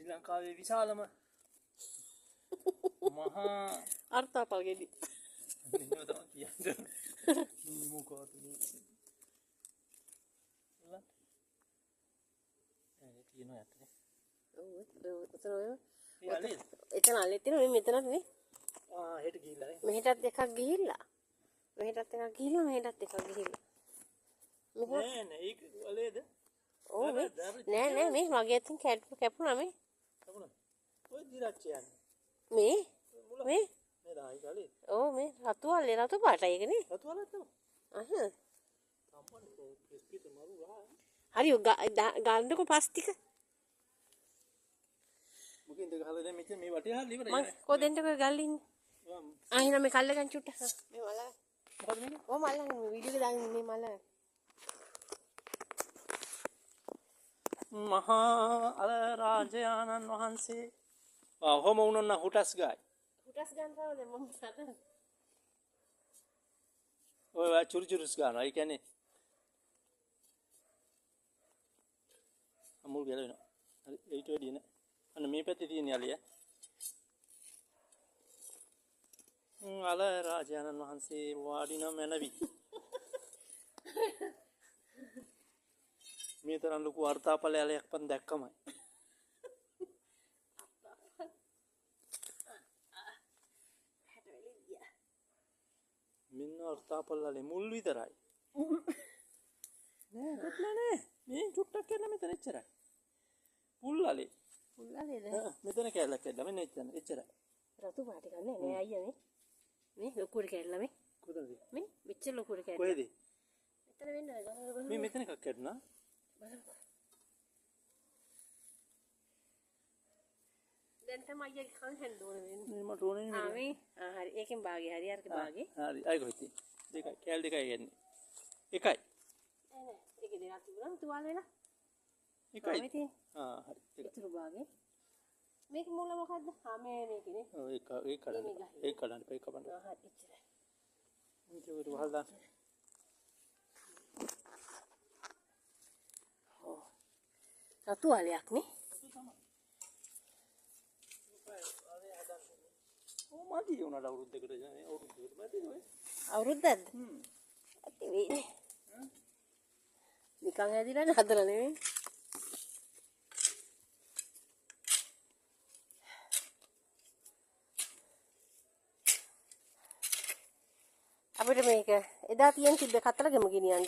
ශ්‍රී ලංකාවේ විශාලම මහා අර්ථාපල් ගෙඩි. නියම තමයි කියන්නේ. මොකක්ද මේ? තියෙනවා ඇත්තනේ. එතන අල්ලේ තියෙනවා මේ මෙතනත් නේ. හෙට ගිහිල්ලා නේ. මෙහෙටත් එකක් ගිහිල්ලා. මෙහෙටත් එකක් ගිහිල්ලා මෙහෙටත් එකක් ගිහිල්ලා. නෑ ඒක වලේද? ඕ නෑ මේ මගේ අතින් කැපුණා මේ. කැපුණා. ඔය දිරච්ච යන්නේ. මේ මේ දායි ගලේ. ඕ මේ රතු වලේ රතු පාටයි ඒකනේ. රතු වලක් තමයි. සම්පන්න පිස්පිත මරු රා. හරි ගන්නකො පස් ටික. මොකෙන්ද ගහලා දැන් මෙච්චර මේ වටේ හරි ඉවරයි. මම කොදෙන්ටක ගල් ඉන්නේ. එහෙනම් මේ කල්ල ගන්න චුට්ට. මේ මල. මොකද මේක? ඔය මල මේ වීඩියෝ එක දාන්නේ මේ මල. මහා අල රාජානන් වහන්සේ. ඔහොම වුණොත් නම් හුටස් ගායි. හුටස් ගන්න තමයි දැන් මම සතන. ඔය චුරුචුරුස් ගන්නවා. ඒ කියන්නේ අමුල් ගලනවා. හරි ඒට වැඩි නෑ. අන්න මේ පැත්තේ තියෙන යලිය. අල රාජානන් වහන්සේ වාඩින මැනවි. මේ තරම් ලොකු වර්තාපල යලයක් පන් දැක්කමයි. මෙන්න වර්තාපල යලේ මුල් විතරයි. නෑ කොట్లా නෑ. මේ චුට්ටක් කරලා මෙතන එච්චරයි. පුල් යලේ. පුල් යලේද? මෙතන කැලක් කැඩලා මෙන්න එච්චරයි. රතු පාට ගන්න නෑ අයියා මේ ලොකුට කැඩලා මේ. කොතනද? මේ මෙච්චර ලොකුට කැඩලා. කොහෙද? මෙතන වෙන්නද ගන්න. මේ මෙතන එකක් කැඩුණා. බලන්න. දැන් තමයි අයියා කන් හෙන්න ඕනේ වෙන්නේ. මේ මට ඕනේ නෙමෙයි. හරි ඒකෙන් භාගය හරි අරක භාගය. හරි අය කොහෙද? දෙකයි කැල් දෙකයි යන්නේ. එකයි. නෑ ඒකේ දෙකක් තිබුණා තුවාල වෙලා. එකයි. හරි හරි. ඉතුරු භාගය. මේක මුල මොකද්ද? මේකනේ. ඔව් ඒක කඩන්න. ඒක කඩන්න එපා ඒක කපන්න. හරි ඉච්චරයි. මේක වහලා දාන්න. රතු වලයක් නේ. ඔව් මදි උනාට අවුරුද්දකට අවුරුද්දකට මදි ඔය. අවුරුද්දක්ද? ඇති වෙන්නේ. නිකන් හැදිලා හදලා නෙමෙයි. අපිට මේක එදා තියෙන තිබ්බ කතලගෙම ගෙනියන්න.